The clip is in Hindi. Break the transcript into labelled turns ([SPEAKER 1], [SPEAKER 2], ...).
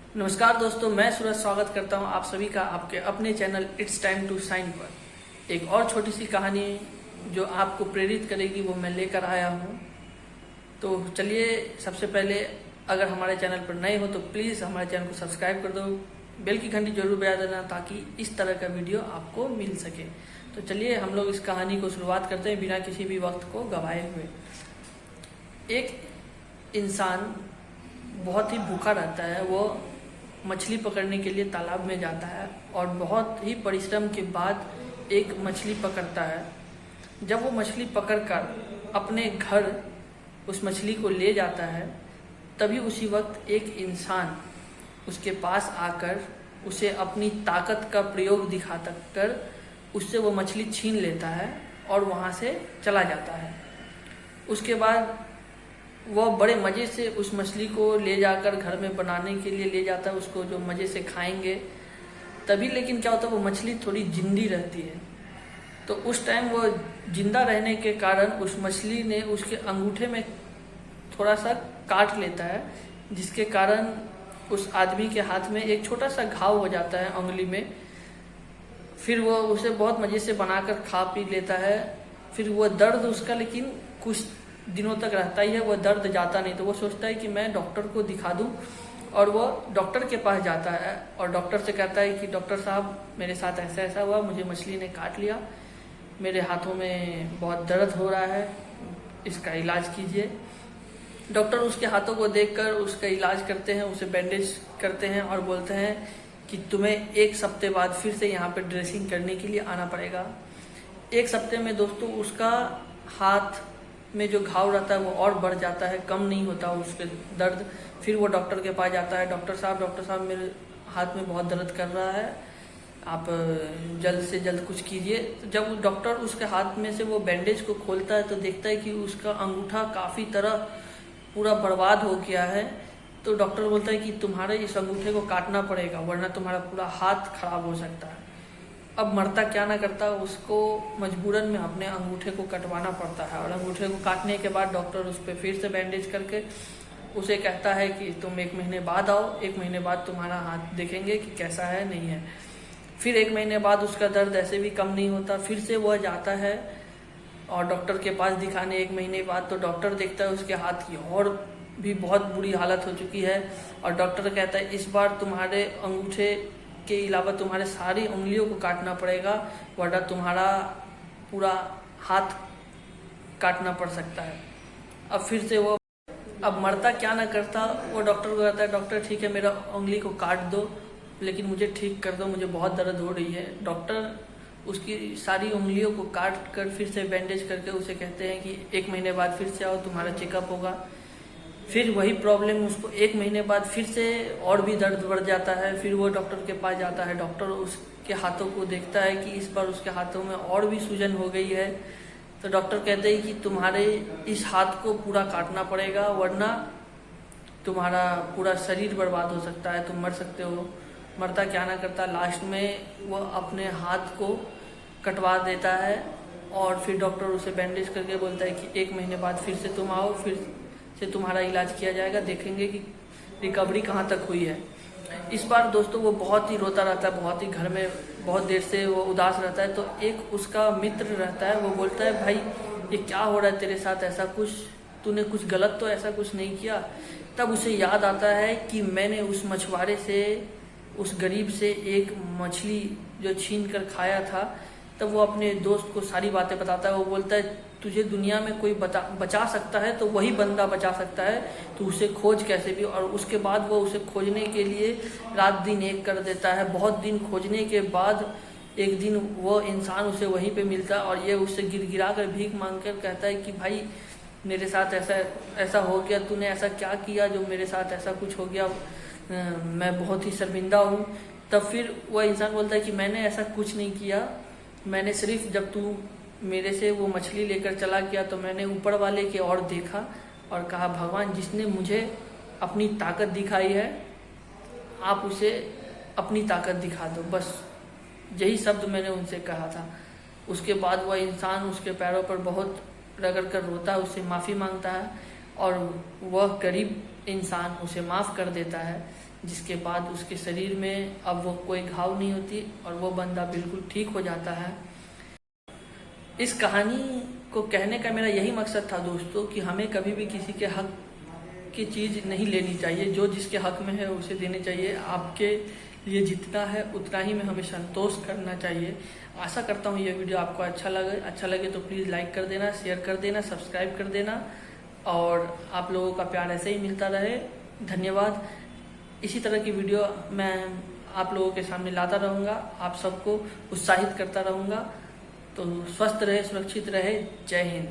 [SPEAKER 1] नमस्कार दोस्तों, मैं सूरज स्वागत करता हूं आप सभी का आपके अपने channel it's time to sign पर। एक और छोटी सी कहानी जो आपको प्रेरित करेगी वो मैं लेकर आया हूं। तो चलिए, सबसे पहले अगर हमारे चैनल पर नए हो तो प्लीज़ हमारे चैनल को सब्सक्राइब कर दो, बेल की घंटी जरूर बजा देना ताकि इस तरह का वीडियो आपको मिल सके। तो चलिए हम लोग इस कहानी को शुरुआत करते हैं बिना किसी भी वक्त को गवाए हुए। एक इंसान बहुत ही भूखा रहता है। वो मछली पकड़ने के लिए तालाब में जाता है और बहुत ही परिश्रम के बाद एक मछली पकड़ता है। जब वो मछली पकड़कर अपने घर उस मछली को ले जाता है, तभी उसी वक्त एक इंसान उसके पास आकर उसे अपनी ताकत का प्रयोग दिखाता कर उससे वो मछली छीन लेता है और वहाँ से चला जाता है। उसके बाद वह बड़े मज़े से उस मछली को ले जाकर घर में बनाने के लिए ले जाता है, उसको जो मज़े से खाएंगे। तभी लेकिन क्या होता है, वो मछली थोड़ी जिंदी रहती है। तो उस टाइम वो जिंदा रहने के कारण उस मछली ने उसके अंगूठे में थोड़ा सा काट लेता है, जिसके कारण उस आदमी के हाथ में एक छोटा सा घाव हो जाता है उंगली में। फिर वो उसे बहुत मज़े से बनाकर खा पी लेता है। फिर वो दर्द उसका लेकिन कुछ दिनों तक रहता ही है, वो दर्द जाता नहीं। तो वो सोचता है कि मैं डॉक्टर को दिखा दूं, और वो डॉक्टर के पास जाता है और डॉक्टर से कहता है कि डॉक्टर साहब, मेरे साथ ऐसा ऐसा हुआ, मुझे मछली ने काट लिया, मेरे हाथों में बहुत दर्द हो रहा है, इसका इलाज कीजिए। डॉक्टर उसके हाथों को देखकर उसका इलाज करते हैं, उसे बैंडेज करते हैं और बोलते हैं कि तुम्हें 1 हफ्ते बाद फिर से यहाँ पर ड्रेसिंग करने के लिए आना पड़ेगा। 1 हफ्ते में दोस्तों उसका हाथ में जो घाव रहता है वो और बढ़ जाता है, कम नहीं होता उसके दर्द। फिर वो डॉक्टर के पास जाता है, डॉक्टर साहब मेरे हाथ में बहुत दर्द कर रहा है, आप जल्द से जल्द कुछ कीजिए। तो जब डॉक्टर उसके हाथ में से वो बैंडेज को खोलता है तो देखता है कि उसका अंगूठा काफ़ी तरह पूरा बर्बाद हो गया है। तो डॉक्टर बोलता है कि तुम्हारे इस अंगूठे को काटना पड़ेगा, वरना तुम्हारा पूरा हाथ खराब हो सकता है। अब मरता क्या ना करता, उसको मजबूरन में अपने अंगूठे को कटवाना पड़ता है। और अंगूठे को काटने के बाद डॉक्टर उस पर फिर से बैंडेज करके उसे कहता है कि तुम 1 महीने बाद आओ, 1 महीने बाद तुम्हारा हाथ देखेंगे कि कैसा है नहीं है। फिर 1 महीने बाद उसका दर्द ऐसे भी कम नहीं होता, फिर से वह जाता है और डॉक्टर के पास दिखाने 1 महीने बाद। तो डॉक्टर देखता है उसके हाथ की और भी बहुत बुरी हालत हो चुकी है, और डॉक्टर कहता है इस बार तुम्हारे अंगूठे के अलावा तुम्हारे सारी उंगलियों को काटना पड़ेगा, वरना तुम्हारा पूरा हाथ काटना पड़ सकता है। अब फिर से वो अब मरता क्या ना करता, वो डॉक्टर को कहता है डॉक्टर ठीक है, मेरा उंगली को काट दो, लेकिन मुझे ठीक कर दो, मुझे बहुत दर्द हो रही है। डॉक्टर उसकी सारी उंगलियों को काट कर फिर से बैंडेज करके उसे कहते हैं कि 1 महीने बाद फिर से आओ, तुम्हारा चेकअप होगा। फिर वही प्रॉब्लम, उसको 1 महीने बाद फिर से और भी दर्द बढ़ जाता है। फिर वो डॉक्टर के पास जाता है, डॉक्टर उसके हाथों को देखता है कि इस बार उसके हाथों में और भी सूजन हो गई है। तो डॉक्टर कहते हैं कि तुम्हारे इस हाथ को पूरा काटना पड़ेगा, वरना तुम्हारा पूरा शरीर बर्बाद हो सकता है, तुम मर सकते हो। मरता क्या ना करता, लास्ट में वो अपने हाथ को कटवा देता है और फिर डॉक्टर उसे बैंडेज करके बोलता है कि 1 महीने बाद फिर से तुम आओ, फिर से तुम्हारा इलाज किया जाएगा, देखेंगे कि रिकवरी कहाँ तक हुई है। इस बार दोस्तों वो बहुत ही रोता रहता है, बहुत ही घर में बहुत देर से वो उदास रहता है। तो एक उसका मित्र रहता है, वो बोलता है भाई ये क्या हो रहा है तेरे साथ, ऐसा कुछ तूने कुछ गलत तो ऐसा कुछ नहीं किया। तब उसे याद आता है कि मैंने उस मछुआरे से, उस गरीब से एक मछली जो छीन कर खाया था। तब वो अपने दोस्त को सारी बातें बताता है। वो बोलता है तुझे दुनिया में कोई बचा सकता है तो वही बंदा बचा सकता है, तो उसे खोज कैसे भी। और उसके बाद वो उसे खोजने के लिए रात दिन एक कर देता है। बहुत दिन खोजने के बाद एक दिन वो इंसान उसे वहीं पे मिलता है और ये उससे गिड़गिड़ा कर भीख मांग कर कहता है कि भाई मेरे साथ ऐसा हो गया, तूने ऐसा क्या किया जो मेरे साथ ऐसा कुछ हो गया, मैं बहुत ही शर्मिंदा हूँ। तब फिर वह इंसान बोलता है कि मैंने ऐसा कुछ नहीं किया, मैंने सिर्फ जब तू मेरे से वो मछली लेकर चला गया तो मैंने ऊपर वाले की ओर देखा और कहा भगवान जिसने मुझे अपनी ताकत दिखाई है, आप उसे अपनी ताकत दिखा दो, बस यही शब्द मैंने उनसे कहा था। उसके बाद वह इंसान उसके पैरों पर बहुत रगड़ कर रोता है, उससे माफ़ी मांगता है और वह गरीब इंसान उसे माफ़ कर देता है। जिसके बाद उसके शरीर में अब वो कोई घाव नहीं होती और वो बंदा बिल्कुल ठीक हो जाता है। इस कहानी को कहने का मेरा यही मकसद था दोस्तों कि हमें कभी भी किसी के हक की चीज़ नहीं लेनी चाहिए, जो जिसके हक में है उसे देनी चाहिए। आपके लिए जितना है उतना ही में हमें संतोष करना चाहिए। आशा करता हूँ ये वीडियो आपको अच्छा लगे तो प्लीज़ लाइक कर देना, शेयर कर देना, सब्सक्राइब कर देना और आप लोगों का प्यार ऐसे ही मिलता रहे। धन्यवाद। इसी तरह की वीडियो मैं आप लोगों के सामने लाता रहूँगा, आप सबको उत्साहित करता रहूँगा। तो स्वस्थ रहे, सुरक्षित रहे। जय हिंद।